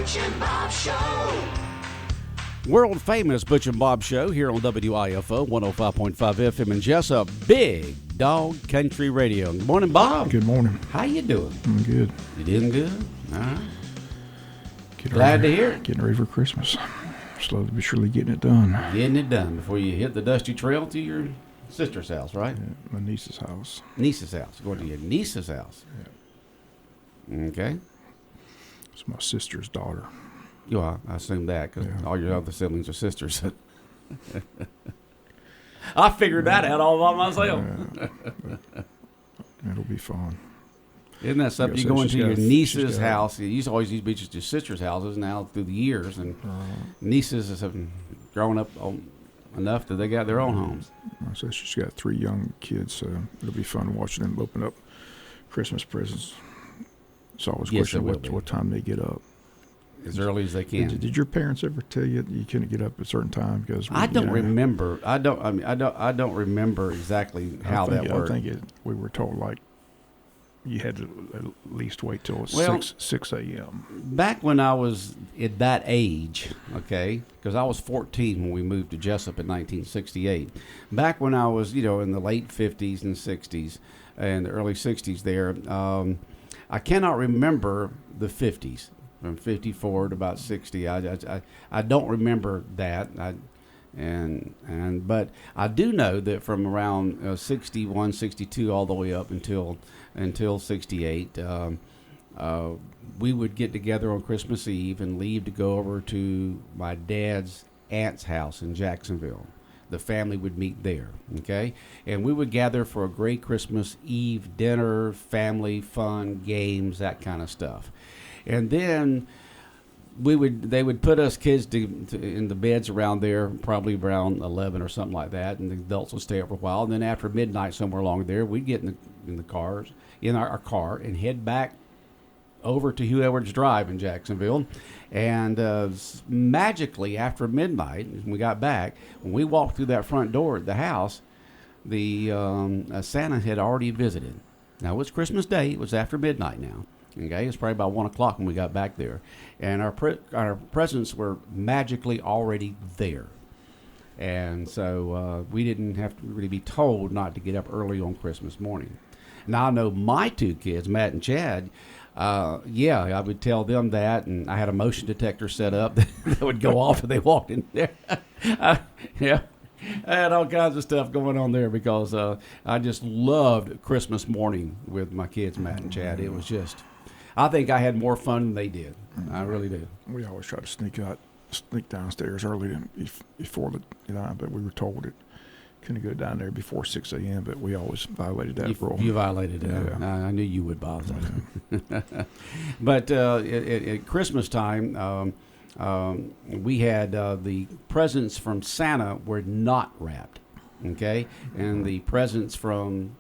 Butch and Bob Show. World famous Butch and Bob Show here on WIFO 105.5 FM in Jesup, Big Dog Country Radio. Good morning, Bob. Good morning. How you doing? I'm good. You doing good? All right. Glad to hear it. Getting ready for Christmas. Slowly but surely getting it done. Getting it done before you hit the dusty trail to your sister's house, right? Yeah, my niece's house. Niece's house. Going to your niece's house. Yeah. Okay. It's my sister's daughter. You are. I assume that because all your other siblings are sisters. I figured that out all by myself. It'll be fun. Isn't that something? You go into your niece's house. You used to always be just your sister's houses now through the years. And nieces have grown up enough that they got their own homes. My sister's got 3 young kids, so it'll be fun watching them open up Christmas presents. It's always a question what time they get up. As early as they can. Did your parents ever tell you you couldn't get up at a certain time? Because I don't remember. I don't remember exactly how that worked. I think we were told like you had to at least wait till 6 a.m. Back when I was at that age, okay, because I was 14 when we moved to Jesup in 1968. Back when I was, in the late 50s and 60s and the early 60s there, I cannot remember the 50s. From 54 to about 60, I don't remember that. But I do know that from around 61, 62, all the way up until 68, we would get together on Christmas Eve and leave to go over to my dad's aunt's house in Jacksonville. The family would meet there, okay? And we would gather for a great Christmas Eve dinner, family fun, games, that kind of stuff. And then they would put us kids in the beds around there, probably around 11 or something like that, and the adults would stay up for a while. And then after midnight, somewhere along there, we'd get in our car, and head back over to Hugh Edwards Drive in Jacksonville. And magically, after midnight, when we got back, when we walked through that front door at the house, the Santa had already visited. Now, it was Christmas Day. It was after midnight now. Okay, it's probably about 1 o'clock when we got back there, and our presents were magically already there, and so we didn't have to really be told not to get up early on Christmas morning. Now I know my 2 kids, Matt and Chad. I would tell them that, and I had a motion detector set up that would go off if they walked in there. I had all kinds of stuff going on there because I just loved Christmas morning with my kids, Matt and Chad. It was just, I think I had more fun than they did. I really do. We always try to sneak downstairs early before but we were told it couldn't go down there before 6 a.m., but we always violated that rule. You violated it. Yeah. I knew you would, Bob. But at Christmas time, we had the presents from Santa were not wrapped, okay? And the presents from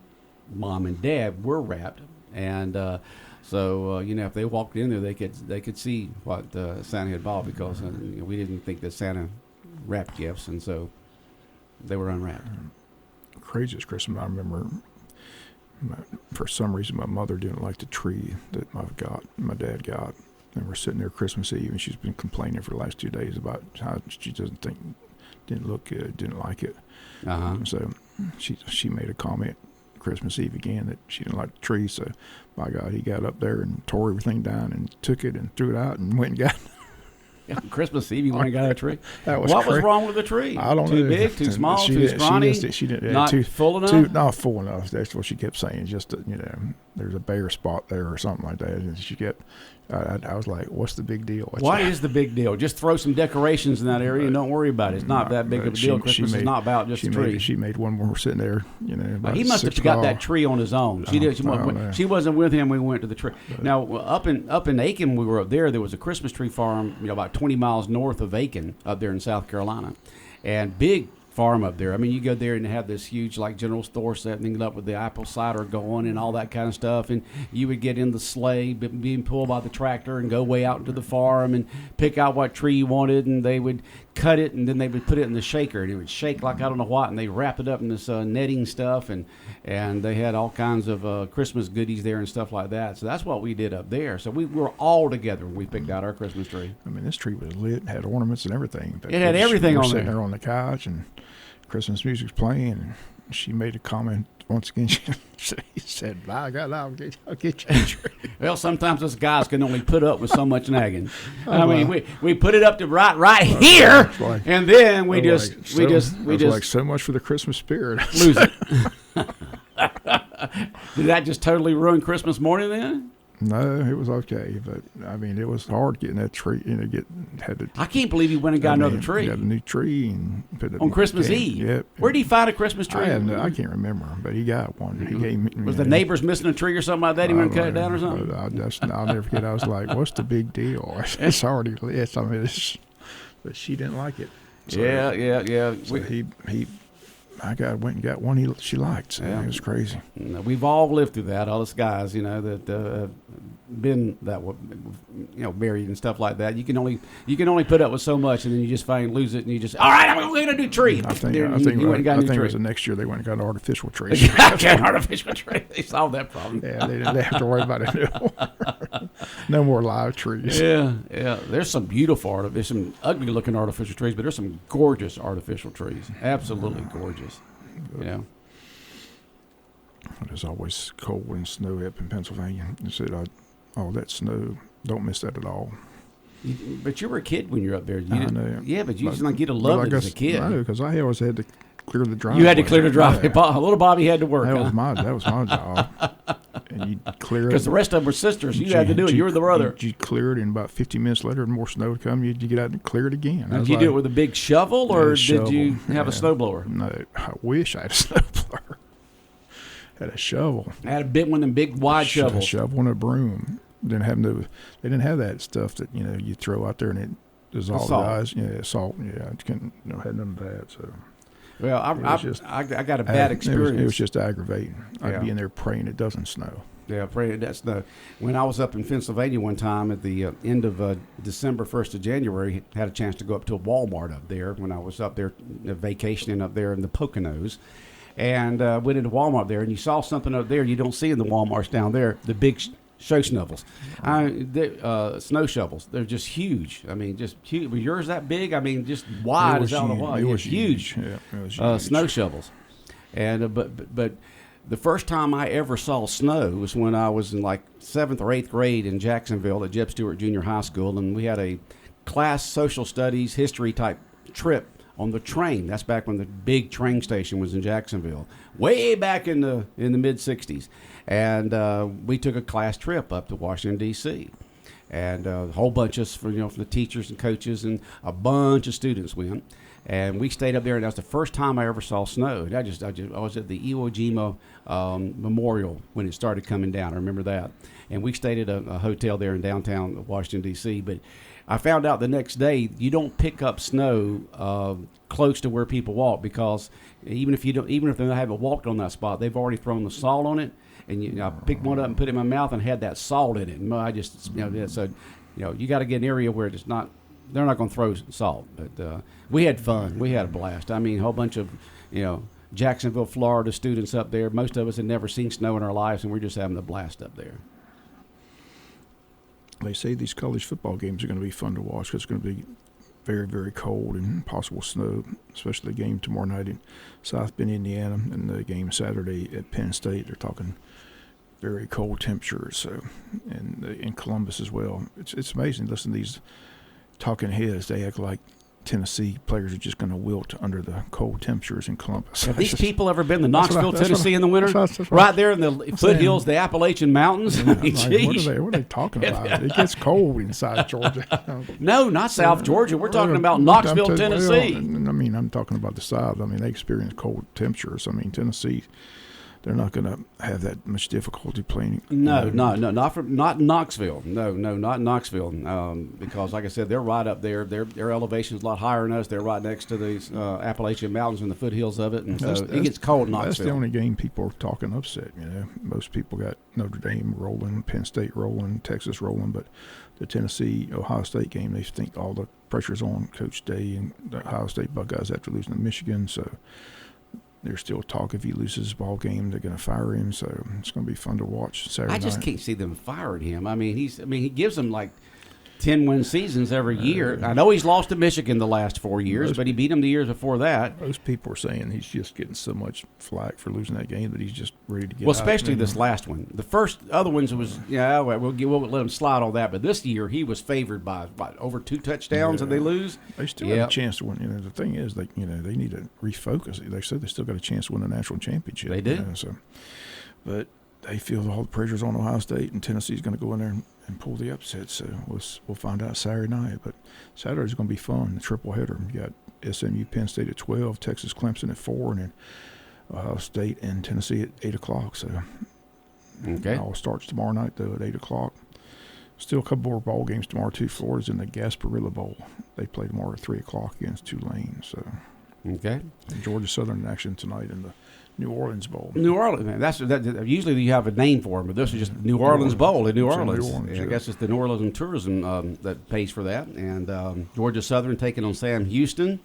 Mom and Dad were wrapped. And so if they walked in there, they could see what Santa had bought because we didn't think that Santa wrapped gifts, and so they were unwrapped. Craziest Christmas I remember. For some reason, my mother didn't like the tree that my dad got. And we're sitting there Christmas Eve, and she's been complaining for the last 2 days about how she didn't look good, didn't like it. So she made a comment Christmas Eve again that she didn't like the tree. So, by God, he got up there and tore everything down and took it and threw it out and went and got it. Christmas Eve, you went and got a tree. What was wrong with the tree? I don't know. Too big, too small, too scrawny? She didn't, not full enough? Not full enough. That's what she kept saying. Just, there's a bare spot there or something like that. And I was like, what's the big deal? What is the big deal? Just throw some decorations in that area and don't worry about it. It's not that big of a deal. Christmas is not about just a tree. She made one when we're sitting there. He must have got that tree on his own. She wasn't with him when we went to the tree. Now, up in Aiken, we were up there. There was a Christmas tree farm, about 20 miles north of Aiken, up there in South Carolina. And big farm up there. I mean, you go there and have this huge like general store setting up with the apple cider going and all that kind of stuff. And you would get in the sleigh being pulled by the tractor and go way out into the farm and pick out what tree you wanted, and they would cut it, and then they would put it in the shaker, and it would shake like I don't know what, and they wrap it up in this netting stuff, and they had all kinds of Christmas goodies there and stuff like that. So that's what we did up there. So we were all together when we picked out our Christmas tree. I mean, this tree was lit, had ornaments and everything. It had everything on there. Sitting there on the couch, and Christmas music was playing, and she made a comment once again. She said, "By God, I'll get you a tree." Well, sometimes us guys can only put up with so much nagging. I mean, we put it up to right here, like, and then we just like so much for the Christmas spirit. Lose it. Did that just totally ruin Christmas morning then? No, it was okay, but I mean, it was hard getting that tree. Had to. I can't believe you went and got another tree. Got a new tree and put it on Christmas Eve. Yep. Where did he find a Christmas tree? I can't remember, but he got one. He gave me. Was the neighbors missing a tree or something like that? He went and cut it down or something? I'll never forget. I was like, "What's the big deal?" It's already lit. I mean, but she didn't like it. So, yeah. So went and got one she liked. So it was crazy. We've all lived through that. All us guys, that have been married and stuff like that. You can only put up with so much, and then you just finally lose it, and you just, all right, I'm going to get a new tree. I think it was the next year they went and got an artificial tree. Got an artificial tree. They solved that problem. Yeah, they didn't have to worry about it. No more live trees. Yeah. There's some beautiful there's some ugly looking artificial trees, but there's some gorgeous artificial trees. Absolutely gorgeous. It was always cold and snowy up in Pennsylvania. They said, that snow, don't miss that at all. But you were a kid when you were up there. I know. Yeah, but you just like, you'd have loved it as a kid. No, because I always had to clear the driveway. You had to clear the driveway. Yeah. Little Bobby had to work. That was my job. And you'd clear it. Because the rest of them were sisters. You had to do it. You were the brother. You'd clear it, and about 50 minutes later, more snow would come. You'd get out and clear it again. Did you do it with a big shovel, or did you have a snowblower? No, I wish I had a snowblower. Had a shovel. I had a big one, and big wide shovel. A shovel and a broom. They didn't have that stuff that you throw out there and it dissolves the eyes. Yeah, salt. Yeah, I couldn't. Had none of that. So. Well, I got a bad experience. It was just aggravating. I'd be in there praying it doesn't snow. Yeah, praying it doesn't snow. When I was up in Pennsylvania one time at the end of December, 1st of January, had a chance to go up to a Walmart up there when I was up there vacationing up there in the Poconos. And went into Walmart there, and you saw something up there you don't see in the Walmarts down there, the big show shovels. Snow shovels. They're just huge. I mean, just huge. Was yours that big? I mean, just wide as out of the wall. It was huge. Yeah, it was huge. Snow shovels. And but the first time I ever saw snow was when I was in like 7th or 8th grade in Jacksonville at Jeb Stuart Junior High School, and we had a class social studies history type trip on the train. That's back when the big train station was in Jacksonville, way back in the mid '60s, and we took a class trip up to Washington D.C. and a whole bunch of from the teachers and coaches and a bunch of students went, and we stayed up there, and that was the first time I ever saw snow. And I was at the Iwo Jima Memorial when it started coming down. I remember that, and we stayed at a hotel there in downtown Washington D.C. But I found out the next day you don't pick up snow close to where people walk, because even if they haven't walked on that spot, they've already thrown the salt on it. And I picked one up and put it in my mouth and had that salt in it. And I just so you got to get an area where it's not. They're not going to throw salt. But we had fun. We had a blast. I mean, a whole bunch of Jacksonville, Florida students up there. Most of us had never seen snow in our lives, and we're just having a blast up there. They say these college football games are going to be fun to watch because it's going to be very, very cold and possible snow, especially the game tomorrow night in South Bend, Indiana, and the game Saturday at Penn State. They're talking very cold temperatures, so and in Columbus as well. It's amazing. Listen to these talking heads. They act like Tennessee players are just going to wilt under the cold temperatures in Columbus. Have these people ever been to Knoxville, Tennessee in the winter? Right there in the foothills, the Appalachian Mountains? I mean, what are they talking about? It gets cold inside Georgia. No, not South Georgia. We're talking about Knoxville, Tennessee. Well, I mean, I'm talking about the South. I mean, they experience cold temperatures. I mean, Tennessee, they're not going to have that much difficulty playing. No, not in Knoxville. No, not in Knoxville. Because, like I said, they're right up there. Their elevation is a lot higher than us. They're right next to these Appalachian Mountains and the foothills of it, and so it gets cold in Knoxville. That's the only game people are talking upset. Most people got Notre Dame rolling, Penn State rolling, Texas rolling, but the Tennessee-Ohio State game, they think all the pressure's on Coach Day and the Ohio State Buckeyes after losing to Michigan, so there's still talk if he loses his ball game, they're going to fire him. So it's going to be fun to watch Saturday night. I just can't see them firing him. I mean, he gives them like 10-win seasons every year. I know he's lost to Michigan the last 4 years, but he beat them the years before that. Most people are saying he's just getting so much flack for losing that game that he's just ready to get Well, out. especially this last one. The first other ones was, we'll let him slide on that. But this year he was favored by over 2 touchdowns and they lose. They still have a chance to win. The thing is, they need to refocus. They said they still got a chance to win the national championship. They do. But they feel all the pressure's on Ohio State, and Tennessee's going to go in there and pull the upset. So we'll find out Saturday night. But Saturday's going to be fun. The triple header. You got SMU, Penn State at 12, Texas, Clemson at 4, and then Ohio State and Tennessee at 8 o'clock. So it all starts tomorrow night though at 8 o'clock. Still a couple more ball games tomorrow too. Florida's in the Gasparilla Bowl. They play tomorrow at 3 o'clock against Tulane. So and Georgia Southern in action tonight in the New Orleans Bowl. New Orleans, man. That's usually you have a name for them, but this is just New Orleans Bowl in New Orleans. I guess it's the New Orleans Tourism that pays for that. And Georgia Southern taking on Sam Houston,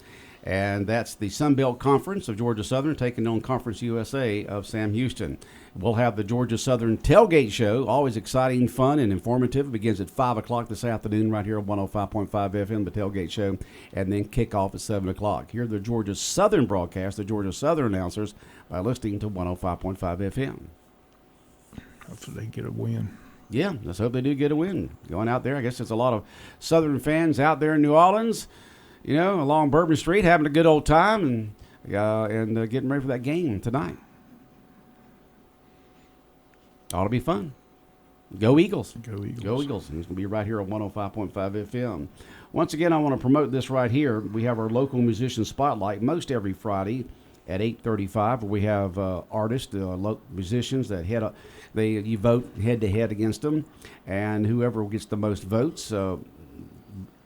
and that's the Sun Belt Conference of Georgia Southern taking on Conference USA of Sam Houston. We'll have the Georgia Southern Tailgate Show, always exciting, fun, and informative. It begins at 5 o'clock this afternoon right here on 105.5 FM, the Tailgate Show, and then kick off at 7 o'clock. Hear the Georgia Southern broadcast, the Georgia Southern announcers, by listening to 105.5 FM. Hopefully they get a win. Yeah, let's hope they do get a win. Going out there, I guess there's a lot of Southern fans out there in New Orleans, along Bourbon Street, having a good old time and getting ready for that game tonight. Ought to be fun. Go Eagles. Go Eagles. Go Eagles. And it's going to be right here on 105.5 FM. Once again, I want to promote this right here. We have our local musician spotlight most every Friday at 8:35, where we have artists, local musicians that you vote head-to-head against them, and whoever gets the most votes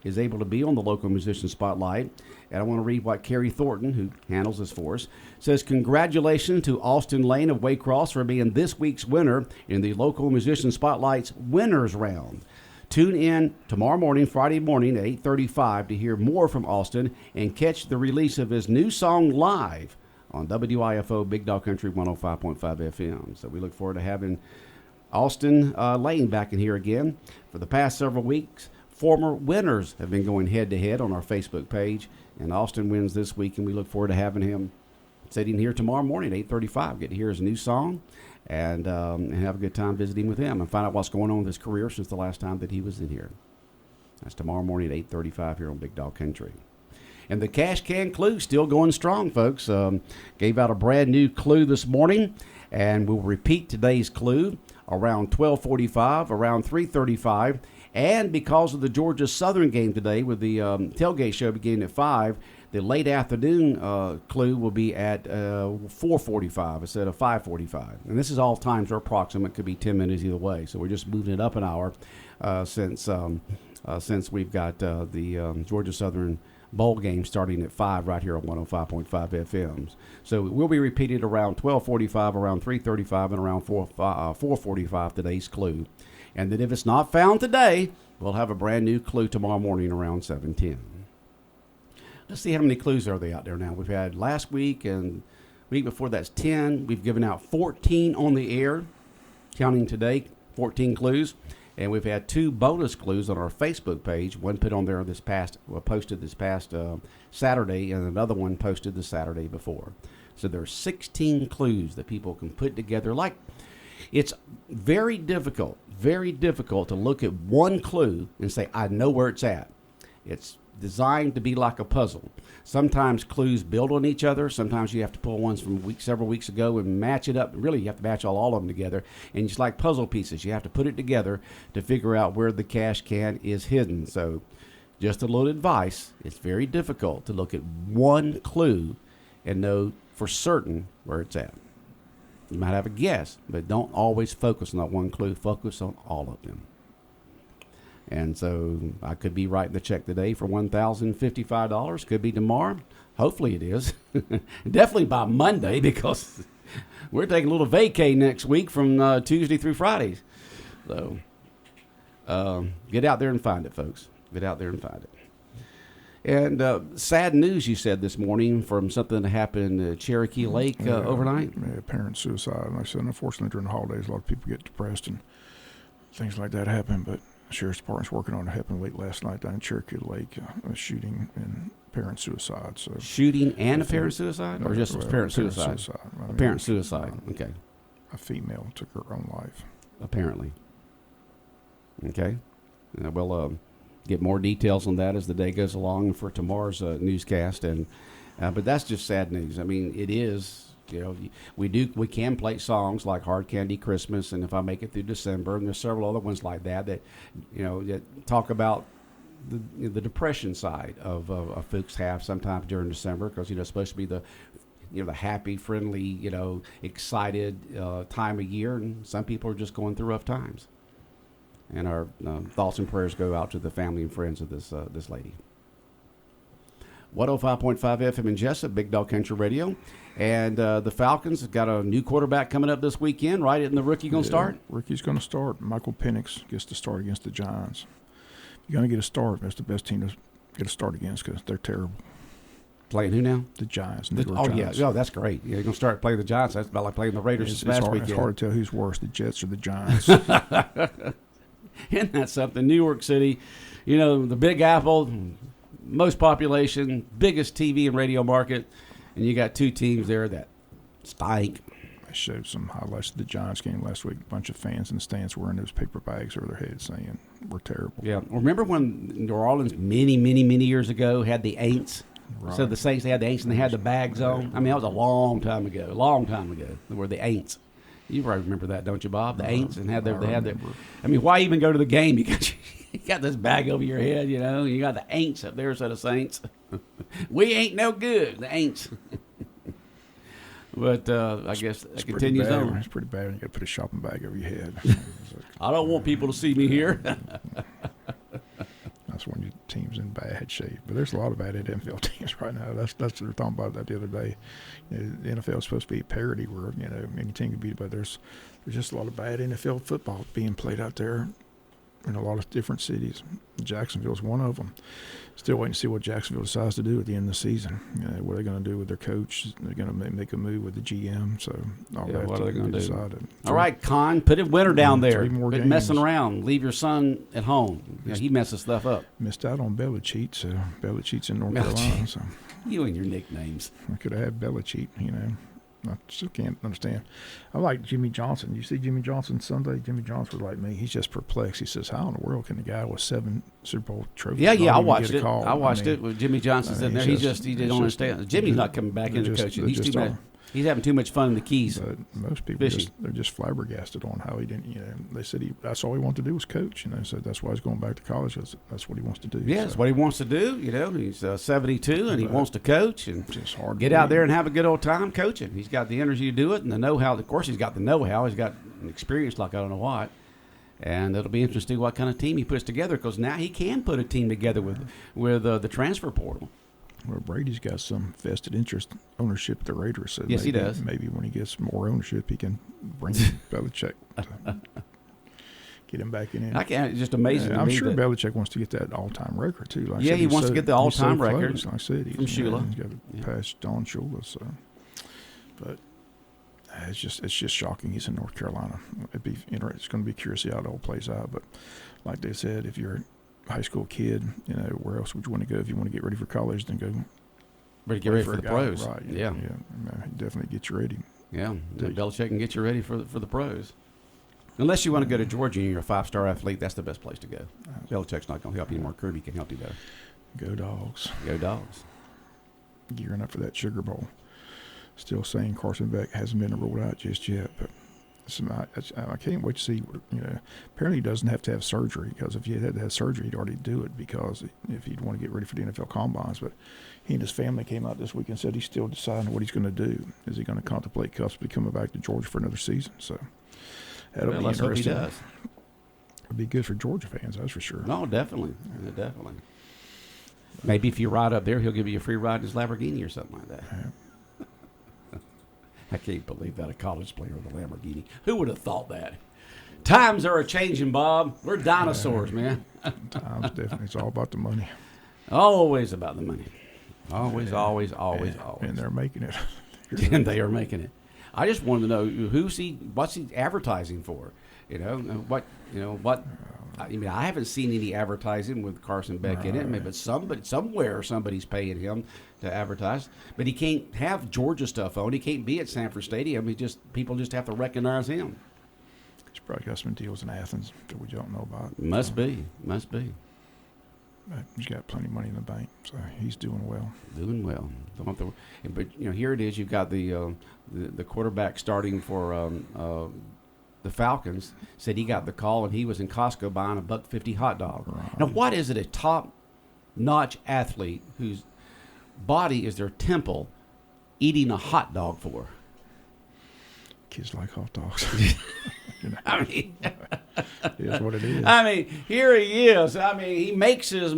is able to be on the local musician spotlight. And I want to read what Carrie Thornton, who handles this for us, says, "Congratulations to Austin Lane of Waycross for being this week's winner in the local musician spotlight's winners round. Tune in tomorrow morning, Friday morning at 8:35 to hear more from Austin and catch the release of his new song live on WIFO Big Dog Country 105.5 FM. So we look forward to having Austin Lane back in here again. For the past several weeks, former winners have been going head-to-head on our Facebook page, and Austin wins this week, and we look forward to having him sitting here tomorrow morning at 8:35, get to hear his new song and have a good time visiting with him and find out what's going on with his career since the last time that he was in here. That's tomorrow morning at 8:35 here on Big Dog Country. And the Cash Can Clue still going strong, folks. Gave out a brand new clue this morning, and we'll repeat today's clue around 12:45, around 3:35, and because of the Georgia Southern game today with the tailgate show beginning at 5, the late afternoon clue will be at 4:45 instead of 5:45. And this is all times are approximate. Could be 10 minutes either way. So we're just moving it up an hour since we've got the Georgia Southern bowl game starting at 5 right here on 105.5 FM. So it will be repeated around 12:45, around 3:35, and around 4:45 today's clue. And then if it's not found today, we'll have a brand new clue tomorrow morning around 7:10. Let's see how many clues are they out there now. We've had last week and week before that's 10. We've given out 14 on the air, counting today, 14 clues. And we've had 2 bonus clues on our Facebook page. One put on there posted this past Saturday, and another one posted the Saturday before. So there's 16 clues that people can put together. It's very difficult to look at one clue and say, I know where it's at. It's designed to be like a puzzle. Sometimes clues build on each other. Sometimes you have to pull ones from several weeks ago and match it up. Really, you have to match all of them together. And it's like puzzle pieces. You have to put it together to figure out where the cash can is hidden. So just a little advice. It's very difficult to look at one clue and know for certain where it's at. You might have a guess, but don't always focus on that one clue. Focus on all of them. And so I could be writing the check today for $1,055. Could be tomorrow. Hopefully it is. Definitely by Monday, because we're taking a little vacay next week from Tuesday through Fridays. So get out there and find it, folks. Get out there and find it. And sad news, you said this morning, from something that happened in Cherokee Lake overnight. Yeah, parent suicide. And like I said, unfortunately, during the holidays, a lot of people get depressed and things like that happen. But the Sheriff's Department's working on it. Happened late last night down in Cherokee Lake, a shooting and parent suicide. So shooting and a parent suicide? Or just parent suicide? A parent suicide, okay. A female took her own life. Apparently. Okay. We'll get more details on that as the day goes along for tomorrow's newscast. And but that's just sad news. I mean, it is. You know, we can play songs like "Hard Candy Christmas" and "If I Make It Through December," and there's several other ones like that that talk about the depression side of folks have sometimes during December, because it's supposed to be the the happy, friendly, excited time of year, and some people are just going through rough times. And our thoughts and prayers go out to the family and friends of this lady. 105.5 FM in Jesup, Big Dog Country Radio. And the Falcons have got a new quarterback coming up this weekend, right? Isn't the rookie going to start? Rookie's going to start. Michael Penix gets to start against the Giants. If you're going to get a start, that's the best team to get a start against, because they're terrible. Playing who now? The Giants. Giants. Yeah. Oh, that's great. You're going to start playing the Giants. That's about like playing the Raiders this past weekend. It's hard to tell who's worse, the Jets or the Giants. Isn't that something? New York City, the Big Apple, most population, biggest TV and radio market, and you got two teams there that stink. I showed some highlights of the Giants game last week. A bunch of fans in the stands wearing those paper bags over their heads saying, "We're terrible." Yeah. Remember when New Orleans many, many, many years ago had the Aints? Right. So the Saints, they had the Aints and they had the bags on. I mean, that was a long time ago. They were the Aints. You probably remember that, don't you, Bob? The Aints, and they had their. I mean, why even go to the game? You got this bag over your head, You got the Aints up there instead of Saints. We ain't no good, the Aints. But I guess it continues on. It's pretty bad when you got to put a shopping bag over your head. I don't want people to see me here. That's when your team's in bad shape. But there's a lot of bad NFL teams right now. That's what they were talking about that the other day. The NFL is supposed to be parity where any team can beat, but there's just a lot of bad NFL football being played out there in a lot of different cities. Jacksonville's one of them. Still waiting to see what Jacksonville decides to do at the end of the season. What are they going to do with their coach? They're going to make a move with the GM. So what are they going to do? All right, Con, put a winner down there. Quit Quit messing around. Leave your son at home. He messes stuff up. Missed out on Belichick. So Belichick's in North Carolina. So you and your nicknames. I could have had Belichick, I still can't understand. I like Jimmy Johnson. You see Jimmy Johnson Sunday? Jimmy Johnson was like me. He's just perplexed. He says, how in the world can a guy with 7 Super Bowl trophies I watched it. I watched it with Jimmy Johnson's in there. He didn't understand. Jimmy's not coming back into coaching. He's too bad. He's having too much fun in the Keys. But most people they're just flabbergasted on how he didn't. They said that's all he wanted to do was coach. So that's why he's going back to college. That's what he wants to do. Yeah, that's what he wants to do. He's 72 and he wants to coach and just hard get out there and have a good old time coaching. He's got the energy to do it and the know-how. Of course, he's got the know-how. He's got an experience like I don't know what. And it'll be interesting what kind of team he puts together, because now he can put a team together with the transfer portal. Well, Brady's got some vested interest ownership at the Raiders. So yes, he does. Maybe when he gets more ownership, he can bring Belichick to get him back in. I can't. It's just amazing. I'm sure Belichick wants to get that all-time record too. Like he wants to get the all-time record. Like I said, from Shula. He's got to pass Don Shula. So, but it's just shocking. He's in North Carolina. It'd be interesting. It's going to be curious to see how it all plays out. But like they said, if you're high school kid, where else would you want to go if you want to get ready for college? Then go. Get ready for the pros. Right? Yeah. Definitely get you ready. Yeah, Belichick can get you ready for the pros. Unless you want to go to Georgia and you're a 5-star athlete, that's the best place to go. Belichick's not going to help you anymore. Kirby can help you better. Go Dogs. Go Dogs. Gearing up for that Sugar Bowl. Still saying Carson Beck hasn't been ruled out just yet, but I can't wait to see. Apparently he doesn't have to have surgery, because if he had to have surgery, he'd already do it, because if he'd want to get ready for the NFL combines. But he and his family came out this week and said he's still deciding what he's going to do. Is he going to contemplate possibly coming back to Georgia for another season? So that'll be let's hope interesting. he does. It'll be good for Georgia fans, that's for sure. No, definitely. Definitely. Maybe if you ride up there, he'll give you a free ride in his Lamborghini or something like that. Yeah. I can't believe that, a college player with a Lamborghini. Who would have thought that? Times are a-changing, Bob. We're dinosaurs, man. Times, definitely. It's all about the money. Always about the money. Always. And they're making it. And they are making it. I just wanted to know what's he advertising for? I mean, I haven't seen any advertising with Carson Beck in it. Maybe somebody's paying him to advertise. But he can't have Georgia stuff on. He can't be at Sanford Stadium. People just have to recognize him. He's probably got some deals in Athens that we don't know about. Must be. But he's got plenty of money in the bank, so he's doing well. But here it is. You've got the quarterback starting for the Falcons. Said he got the call and he was in Costco buying a $1.50 hot dog. Right. Now, what is it a top-notch athlete whose body is their temple eating a hot dog for? Kids like hot dogs. I mean, it is what it is. I mean, here he is. I mean, he makes his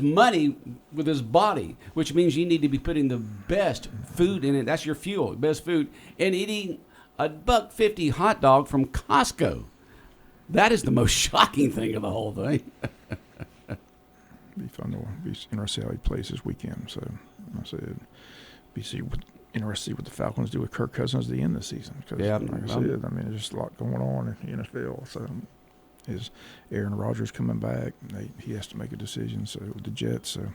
money with his body, which means you need to be putting the best food in it. That's your fuel, best food, and eating a $1.50 hot dog from Costco. That is the most shocking thing of the whole thing. Be fun to be interested how he plays this weekend. So I said, interested to see what the Falcons do with Kirk Cousins at the end of the season. Because, like I said, there's just a lot going on in the NFL. So is Aaron Rodgers coming back? He has to make a decision. So with the Jets, so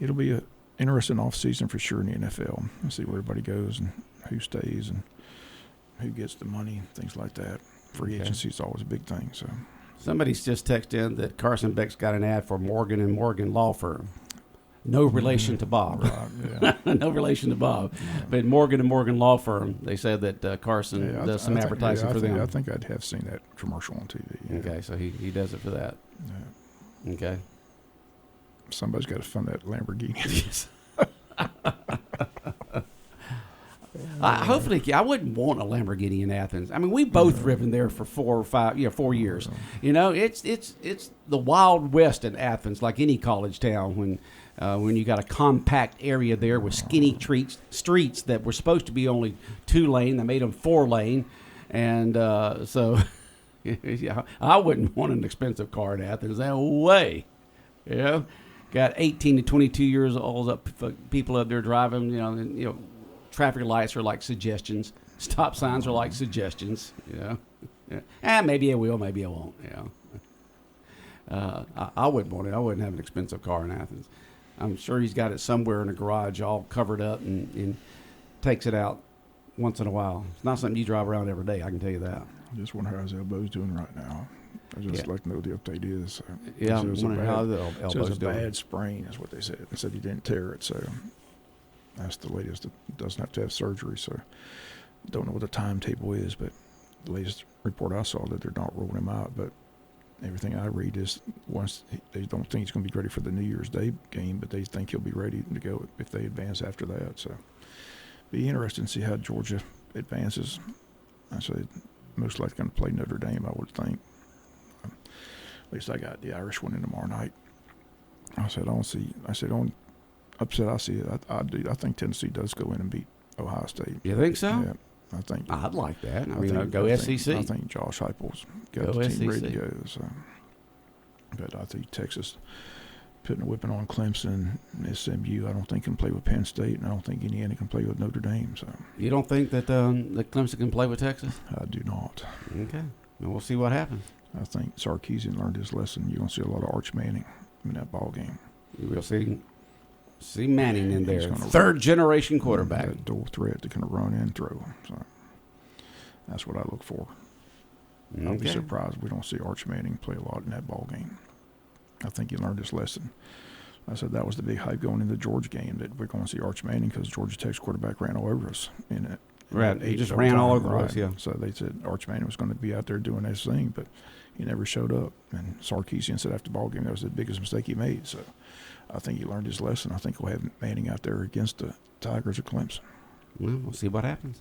it'll be an interesting offseason for sure in the NFL. We'll see where everybody goes and who stays and who gets the money, things like that. Free agency is always a big thing. So somebody's just texted in that Carson Beck's got an ad for Morgan & Morgan Law Firm. No relation to Bob. Right, yeah. No relation to Bob. But Morgan & Morgan Law Firm, they said that Carson does some advertising for them. I think I'd have seen that commercial on TV. Yeah. Okay, so he does it for that. Yeah. Okay. Somebody's got to fund that Lamborghini. Yes. Hopefully, I wouldn't want a Lamborghini in Athens. I mean, we both driven there for 4 years. It's the Wild West in Athens, like any college town. When you got a compact area there with skinny streets that were supposed to be only 2-lane, they made them 4-lane, and so I wouldn't want an expensive car in Athens. No way, Got 18 to 22 years old people up there driving. Traffic lights are like suggestions. Stop signs are like suggestions. Maybe I will, maybe I won't. I wouldn't want it. I wouldn't have an expensive car in Athens. I'm sure he's got it somewhere in a garage, all covered up, and takes it out once in a while. It's not something you drive around every day. I can tell you that. I just wonder how his elbow's doing right now. I just like to know what the update is. Yeah, I'm wondering how the elbow's doing. It was a bad sprain, is what they said. They said he didn't tear it, so that's the latest. It doesn't have to have surgery, so don't know what the timetable is, but the latest report I saw that they're not ruling him out. But everything I read is they don't think he's going to be ready for the New Year's Day game, but they think he'll be ready to go if they advance after that. So be interesting to see how Georgia advances. I said most likely going to play Notre Dame, I would think. At least I got the Irish winning tomorrow night. I said only upset I see it. I do. I think Tennessee does go in and beat Ohio State. You think so? Yeah, I think. I'd like that. Go SEC. I think Josh Heupel's got the team ready to go. So. But I think Texas putting a whipping on Clemson and SMU. I don't think can play with Penn State, and I don't think Indiana can play with Notre Dame. So you don't think that Clemson can play with Texas? I do not. Okay, well, we'll see what happens. I think Sarkisian learned his lesson. You're going to see a lot of Arch Manning in that ball game. You will see Manning in there, third-generation quarterback. That dual threat that can run and throw. So that's what I look for. Okay. I'll be surprised if we don't see Arch Manning play a lot in that ball game. I think he learned his lesson. I said that was the big hype going into the Georgia game, that we're going to see Arch Manning because Georgia Tech's quarterback ran all over us in Right, he just ran all over us, yeah. So they said Arch Manning was going to be out there doing his thing, but he never showed up. And Sarkisian said after the ball game that was the biggest mistake he made. So I think he learned his lesson. I think we'll have Manning out there against the Tigers or Clemson. Well, we'll see what happens.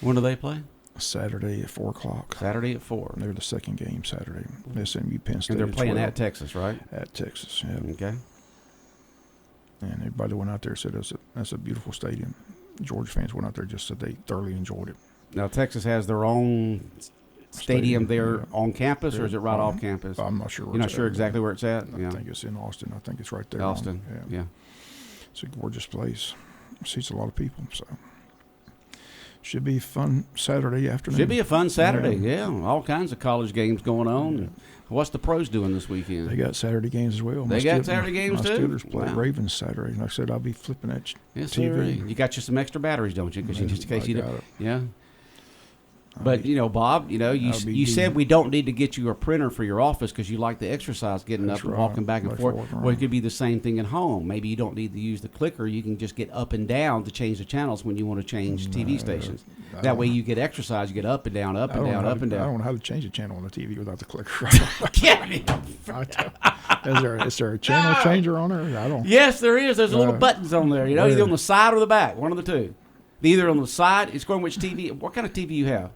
When do they play? Saturday at 4 o'clock. Saturday at 4. They're the second game Saturday. SMU Penn State. And they're playing 12. at Texas, right? At Texas, yeah. Okay. And everybody that went out there said that's a beautiful stadium. Georgia fans went out there just said they thoroughly enjoyed it. Now, Texas has their own stadium there on campus, or is it right off campus? I'm not sure. You're not sure exactly where it's at? I think it's in Austin. I think it's right there. Austin, yeah. It's a gorgeous place. Seats a lot of people, so should be a fun Saturday afternoon. Should be a fun Saturday, yeah. All kinds of college games going on. Yeah. What's the pros doing this weekend? They got Saturday games as well. They got Saturday games my too? Steelers play Wow. Ravens Saturday. Like I said, I'll be flipping that Yes, TV. sir. You got you some extra batteries, don't you? Because just in case I you got don't. it. Yeah. But, Bob, you said we don't need to get you a printer for your office because you like the exercise getting That's up and right. walking back and Like forth. walking Well, it around. could be the same thing at home. Maybe you don't need to use the clicker. You can just get up and down to change the channels when you want to change TV stations. That way you get exercise. You get up and down, up and down, up and I down. don't know how to change the channel on the TV without the clicker. Is there a channel changer on there? I don't. Yes, there is. There's little buttons on there. where? Either on the side or the back. One of the two. Either on the side. It's going which TV. What kind of TV you have?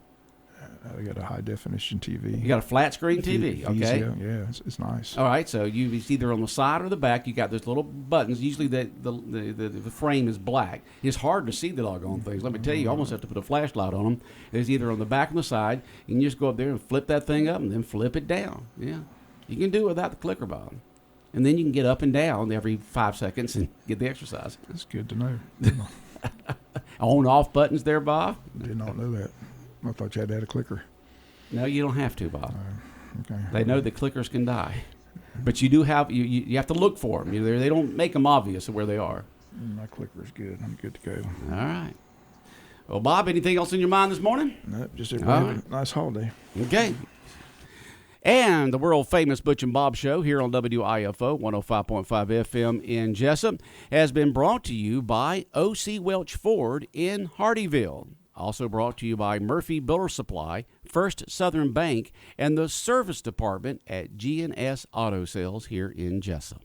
I got a high definition TV. You got a flat screen TV. Okay. Yeah, it's nice. All right, so it's either on the side or the back. You got those little buttons. Usually the frame is black. It's hard to see the doggone things. Let me tell you, you almost have to put a flashlight on them. It's either on the back or the side. You can just go up there and flip that thing up and then flip it down. Yeah, you can do it without the clicker, Bob. And then you can get up and down every 5 seconds and get the exercise. That's good to know. On off buttons there, Bob. Did not know that. I thought you had to have a clicker. No, you don't have to, Bob. Okay. They know that clickers can die, but you do have you have to look for them. They don't make them obvious of where they are. My clicker's good. I'm good to go. All right. Well, Bob, anything else in your mind this morning? Nope, just everybody have a nice holiday. Okay. And the world-famous Butch and Bob Show here on WIFO 105.5 FM in Jesup has been brought to you by O.C. Welch Ford in Hardyville. Also brought to you by Murphy Builder Supply, First Southern Bank, and the Service Department at G&S Auto Sales here in Jesup.